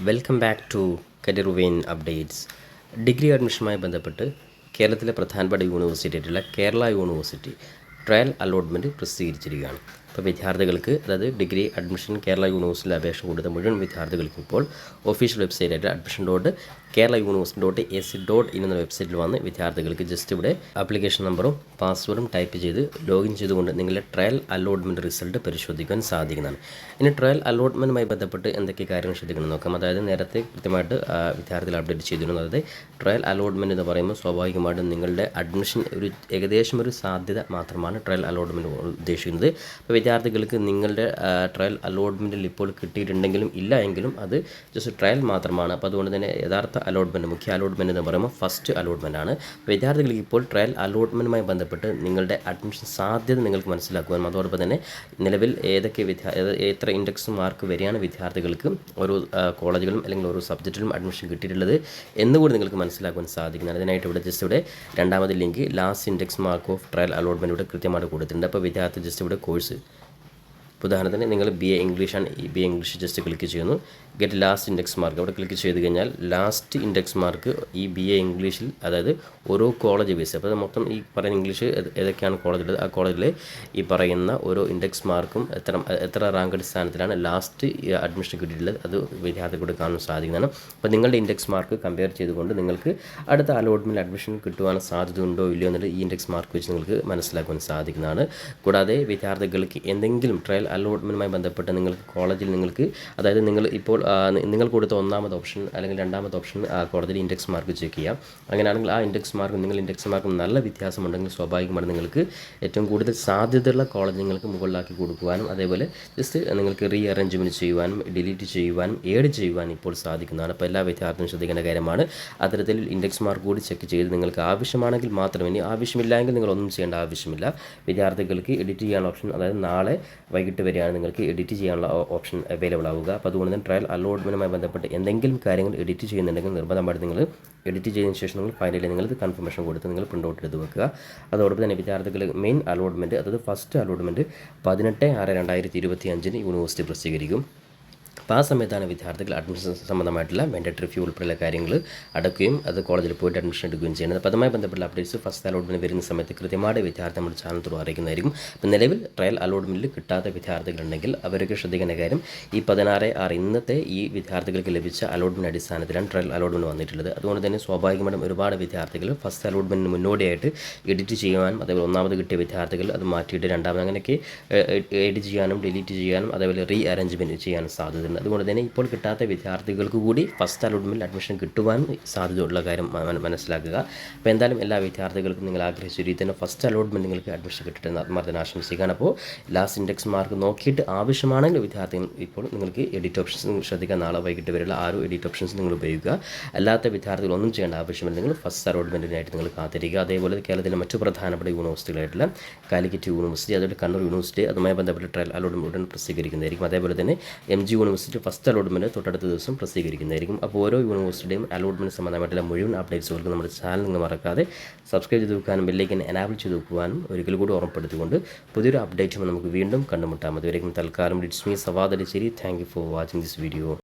Welcome back to career vein updates. Degree അഡ്മിഷനുമായി ബന്ധപ്പെട്ട് കേരളത്തിലെ പ്രധാനപ്പെട്ട യൂണിവേഴ്സിറ്റി ആയിട്ടുള്ള കേരള യൂണിവേഴ്സിറ്റി ട്രയൽ അലോട്ട്മെൻറ്റ് പ്രസിദ്ധീകരിച്ചിരിക്കുകയാണ്. അപ്പോൾ വിദ്യാർത്ഥികൾക്ക്, അതായത് ഡിഗ്രി അഡ്മിഷൻ കേരള യൂണിവേഴ്സിറ്റിയിൽ അപേക്ഷ കൊടുത്ത മുഴുവൻ വിദ്യാർത്ഥികൾക്കും ഇപ്പോൾ ഒഫീഷ്യൽ വെബ്സൈറ്റായിട്ട് admission.kerala-university.ac.in എന്ന വെബ്സൈറ്റിൽ വന്ന് വിദ്യാർത്ഥികൾക്ക് ജസ്റ്റ് ഇവിടെ ആപ്ലിക്കേഷൻ നമ്പറും പാസ്വേഡും ടൈപ്പ് ചെയ്ത് ലോഗിൻ ചെയ്തുകൊണ്ട് നിങ്ങളുടെ ട്രയൽ അലോട്ട്മെൻറ്റ് റിസൾട്ട് പരിശോധിക്കാൻ സാധിക്കുന്നതാണ്. ഇനി ട്രയൽ അലോട്ട്മെൻറ്റുമായി ബന്ധപ്പെട്ട് എന്തൊക്കെ കാര്യങ്ങൾ ശ്രദ്ധിക്കണം നോക്കാം. അതായത് നേരത്തെ കൃത്യമായിട്ട് വിദ്യാർത്ഥികൾ അപ്ഡേറ്റ് ചെയ്തിരുന്നു. അതായത് ട്രയൽ അലോട്ട്മെൻറ്റ് എന്ന് പറയുമ്പോൾ സ്വാഭാവികമായിട്ടും നിങ്ങളുടെ അഡ്മിഷൻ ഏകദേശം ഒരു സാധ്യത മാത്രമാണ് ട്രയൽ അലോട്ട്മെൻറ്റ് ഉദ്ദേശിക്കുന്നത്. അപ്പോൾ വിദ്യാർത്ഥികൾക്ക് നിങ്ങളുടെ ട്രയൽ അലോട്ട്മെൻറ്റിൽ ഇപ്പോൾ കിട്ടിയിട്ടുണ്ടെങ്കിലും ഇല്ല എങ്കിലും അത് ജസ്റ്റ് ട്രയൽ മാത്രമാണ്. അപ്പോൾ അതുകൊണ്ട് തന്നെ യഥാർത്ഥ അലോട്ട്മെൻറ്റ്, മുഖ്യ അലോട്ട്മെൻറ്റ് എന്ന് പറയുമ്പോൾ ഫസ്റ്റ് അലോട്ട്മെൻറ്റ് ആണ്. വിദ്യാർത്ഥികൾക്ക് ഇപ്പോൾ ട്രയൽ അലോട്ട്മെൻറ്റുമായി ബന്ധപ്പെട്ട് നിങ്ങളുടെ അഡ്മിഷൻ സാധ്യത നിങ്ങൾക്ക് മനസ്സിലാക്കുവാനും അതോടൊപ്പം തന്നെ നിലവിൽ എത്ര ഇൻഡെക്സ് മാർക്ക് വരെയാണ് വിദ്യാർത്ഥികൾക്ക് ഓരോ കോളേജുകളും അല്ലെങ്കിൽ ഓരോ സബ്ജക്റ്റിലും അഡ്മിഷൻ കിട്ടിയിട്ടുള്ളത് എന്നുകൂടി നിങ്ങൾക്ക് മനസ്സിലാക്കുവാൻ സാധിക്കുന്നതാണ്. അതിനായിട്ട് ഇവിടെ ജസ്റ്റ് ഇവിടെ രണ്ടാമത് link last index mark of trial allotment ഇവിടെ കൃത്യമായിട്ട് കൊടുത്തിട്ടുണ്ട്. അപ്പോൾ വിദ്യാർത്ഥി ജസ്റ്റ് ഇവിടെ കോഴ്സ്, ഉദാഹരണത്തിന് നിങ്ങൾ BA ഇംഗ്ലീഷാണ്, BA ഇംഗ്ലീഷ് ജസ്റ്റ് ക്ലിക്ക് ചെയ്യുന്നു. ഗെറ്റ് ലാസ്റ്റ് ഇൻഡെക്സ് മാർക്ക് അവിടെ ക്ലിക്ക് ചെയ്ത് കഴിഞ്ഞാൽ ലാസ്റ്റ് ഇൻഡെക്സ് മാർക്ക് ഈ BA ഇംഗ്ലീഷിൽ, അതായത് ഓരോ കോളേജ് ബേസ്, അപ്പോൾ നമുക്ക് ഈ പറയുന്ന ഇംഗ്ലീഷ് ഏതൊക്കെയാണ് കോളേജുള്ളത്, ആ കോളേജിലെ ഈ പറയുന്ന ഓരോ ഇൻഡെക്സ് മാർക്കും എത്ര റാങ്ക് അടിസ്ഥാനത്തിലാണ് ലാസ്റ്റ് അഡ്മിഷൻ കിട്ടിയിട്ടുള്ളത് അത് വിദ്യാർത്ഥികളോട് കാണാൻ സാധിക്കുന്നതാണ്. അപ്പോൾ നിങ്ങളുടെ ഇൻഡെക്സ് മാർക്ക് കമ്പയർ ചെയ്തുകൊണ്ട് നിങ്ങൾക്ക് അടുത്ത അലോട്ട്മെൻറ്റ് അഡ്മിഷൻ കിട്ടുവാൻ സാധ്യത ഉണ്ടോ ഇല്ലയോ എന്നുള്ളത് ഈ ഇൻഡെക്സ് മാർക്ക് വെച്ച് നിങ്ങൾക്ക് മനസ്സിലാക്കുവാൻ സാധിക്കുന്നതാണ്. കൂടാതെ വിദ്യാർത്ഥികൾക്ക് എന്തെങ്കിലും ട്രയൽ അലോട്ട്മെൻറ്റുമായി ബന്ധപ്പെട്ട് നിങ്ങൾക്ക് കോളേജിൽ അതായത് നിങ്ങൾ കൊടുത്ത ഒന്നാമത്തെ ഓപ്ഷൻ അല്ലെങ്കിൽ രണ്ടാമത്തെ ഓപ്ഷൻ ആ കോളേജിൽ ഇൻഡെക്സ് മാർക്ക് ചെക്ക് ചെയ്യാം. അങ്ങനെയാണെങ്കിൽ ആ ഇൻഡെക്സ് മാർക്ക് നല്ല വ്യത്യാസമുണ്ടെങ്കിൽ സ്വാഭാവികമായിട്ട് നിങ്ങൾക്ക് ഏറ്റവും കൂടുതൽ സാധ്യതയുള്ള കോളേജ് നിങ്ങൾക്ക് മുകളിലാക്കി കൊടുക്കുവാനും അതേപോലെ ജസ്റ്റ് നിങ്ങൾക്ക് റീ അറേഞ്ച്മെൻറ്റ് ചെയ്യുവാനും ഡിലീറ്റ് ചെയ്യുവാനും ഏഡ് ചെയ്യുവാനും ഇപ്പോൾ സാധിക്കുന്നതാണ്. അപ്പോൾ എല്ലാ വിദ്യാർത്ഥികളും ശ്രദ്ധിക്കേണ്ട കാര്യമാണ്. അത്തരത്തിൽ ഇൻഡെക്സ് മാർക്ക് കൂടി ചെക്ക് ചെയ്ത് നിങ്ങൾക്ക് ആവശ്യമാണെങ്കിൽ മാത്രമേ, ഇനി ആവശ്യമില്ലെങ്കിൽ നിങ്ങളൊന്നും ചെയ്യേണ്ട ആവശ്യമില്ല. വിദ്യാർത്ഥികൾക്ക് എഡിറ്റ് ചെയ്യാനുള്ള ഓപ്ഷൻ, അതായത് നാളെ വൈകിട്ട് വരെയാണ് നിങ്ങൾക്ക് എഡിറ്റ് ചെയ്യാനുള്ള ഓപ്ഷൻ അവൈലബിൾ ആവുക. അപ്പോൾ അതുകൊണ്ട് തന്നെ ട്രയൽ അലോട്ട്മെൻറ്റുമായി ബന്ധപ്പെട്ട് എന്തെങ്കിലും കാര്യങ്ങൾ എഡിറ്റ് ചെയ്യുന്നുണ്ടെങ്കിൽ നിർബന്ധമായിട്ട് നിങ്ങൾ എഡിറ്റ് ചെയ്തതിന് ശേഷം നിങ്ങൾ ഫൈനലി നിങ്ങൾ കൺഫർമേഷൻ കൊടുത്ത് നിങ്ങൾ പ്രിൻ്റ് ഔട്ട് എടുത്ത് വെക്കുക. അതോടൊപ്പം തന്നെ വിദ്യാർത്ഥികൾ മെയിൻ അലോട്ട്മെൻറ്റ്, അതായത് ഫസ്റ്റ് അലോട്ട്മെൻറ്റ് 18/6/2025 യൂണിവേഴ്സിറ്റി പ്രസിദ്ധീകരിക്കും. അപ്പോൾ ആ സമയത്താണ് വിദ്യാർത്ഥികൾ അഡ്മിഷൻ സംബന്ധമായിട്ടുള്ള മാൻഡേറ്ററി ഫീ ഉൾപ്പെടെയുള്ള കാര്യങ്ങൾ അടക്കുകയും അത് കോളേജിൽ പോയിട്ട് അഡ്മിഷൻ എടുക്കുകയും ചെയ്യുന്നത്. അപ്പോൾ അതുമായി ബന്ധപ്പെട്ട അപ്ഡേറ്റ്സ് ഫസ്റ്റ് അലോട്ട്മെൻറ്റ് വരുന്ന സമയത്ത് കൃത്യമായിട്ട് വിദ്യാർത്ഥി നമ്മുടെ ചാനൽ ത്രൂ അറിയിക്കുന്നതായിരിക്കും. അപ്പോൾ നിലവിൽ ട്രയൽ അലോട്ട്മെൻറ്റിൽ കിട്ടാത്ത വിദ്യാർത്ഥികളുണ്ടെങ്കിൽ അവർക്ക് ശ്രദ്ധിക്കേണ്ട കാര്യം, ഈ 16/6 ഇന്നത്തെ ഈ വിദ്യാർത്ഥികൾക്ക് ലഭിച്ച അലോട്ട്മെൻറ്റ് അടിസ്ഥാനത്തിലാണ് ട്രയൽ അലോട്ട്മെൻറ്റ് വന്നിട്ടുള്ളത്. അതുകൊണ്ട് തന്നെ സ്വാഭാവികമായിട്ടും ഒരുപാട് വിദ്യാർത്ഥികൾ ഫസ്റ്റ് അലോട്ട്മെൻറ്റിന് മുന്നോടിയായിട്ട് എഡിറ്റ് ചെയ്യുവാനും അതേപോലെ ഒന്നാമത് കിട്ടിയ വിദ്യാർത്ഥികൾ അത് മാറ്റിയിട്ട് രണ്ടാമത് അങ്ങനെയൊക്കെ എഡിറ്റ് ചെയ്യാനും ഡിലീറ്റ് ചെയ്യാനും അതേപോലെ റീ അറേഞ്ച്മെൻറ്റ് ചെയ്യാനും സാധ്യതയുണ്ട്. അതുകൊണ്ട് തന്നെ ഇപ്പോൾ കിട്ടാത്ത വിദ്യാർത്ഥികൾക്ക് കൂടി ഫസ്റ്റ് അലോട്ട്മെൻറ്റിൽ അഡ്മിഷൻ കിട്ടുവാനും സാധ്യതയുള്ള കാര്യം മനസ്സിലാക്കുക. അപ്പോൾ എന്തായാലും എല്ലാ വിദ്യാർത്ഥികൾക്കും നിങ്ങൾ ആഗ്രഹിച്ച രീതിയിൽ തന്നെ ഫസ്റ്റ് അലോട്ട്മെൻറ്റ് നിങ്ങൾക്ക് അഡ്മിഷൻ കിട്ടിയിട്ടെന്ന് ആത്മാർത്ഥന ആശംസിക്കുകയാണ്. അപ്പോൾ ലാസ്റ്റ് ഇൻഡെക്സ് മാർക്ക് നോക്കിയിട്ട് ആവശ്യമാണെങ്കിൽ വിദ്യാർത്ഥികൾ ഇപ്പോൾ നിങ്ങൾക്ക് എഡിറ്റ് ഓപ്ഷൻസ് ശ്രദ്ധിക്കുക. നാളെ വൈകിട്ട് വരെയുള്ള എഡിറ്റ് ഓപ്ഷൻസ് നിങ്ങൾ ഉപയോഗിക്കുക. അല്ലാത്ത വിദ്യാർത്ഥികൾ ഒന്നും ചെയ്യേണ്ട ആവശ്യമില്ല. നിങ്ങൾ ഫസ്റ്റ് അലോട്ട്മെൻറ്റിനായിട്ട് നിങ്ങൾ കാത്തിരിക്കുക. അതേപോലെ കേരളത്തിലെ മറ്റു പ്രധാനപ്പെട്ട യൂണിവേഴ്സിറ്റികളായിട്ടുള്ള കാലിക്കറ്റ് യൂണിവേഴ്സിറ്റി, അതുപോലെ കണ്ണൂർ യൂണിവേഴ്സിറ്റി അതുമായി ബന്ധപ്പെട്ട ട്രയൽ അലോട്ട്മെൻറ്റ് ഉടൻ പ്രസിദ്ധീകരിക്കുന്നതായിരിക്കും. അതേപോലെ തന്നെ MG യൂണിവേഴ്സിറ്റി ഫസ്റ്റ് അലോട്ട്മെൻറ്റ് തൊട്ടടുത്ത ദിവസം പ്രസിദ്ധീകരിക്കുന്നതായിരിക്കും. അപ്പോൾ ഓരോ യൂണിവേഴ്സിറ്റിയുടെയും അലോട്ട്മെൻറ്റ് സംബന്ധമായിട്ടുള്ള മുഴുവൻ അപ്ഡേറ്റ്സുകൾക്ക് നമ്മുടെ ചാനൽ നിങ്ങൾ മറക്കാതെ സബ്സ്ക്രൈബ് ചെയ്ത് വെക്കാനും ബെല്ലൈക്കൻ എനാബിൾ ചെയ്ത് വെക്കുവാനും ഒരിക്കൽ കൂടി ഓർമ്മപ്പെടുത്തിക്കൊണ്ട് പുതിയൊരു അപ്ഡേറ്റും നമുക്ക് വീണ്ടും കണ്ടുമുട്ടാം. അതുവരെയും തൽക്കാലം it's me Savad Alisseri. Thank you for watching this video.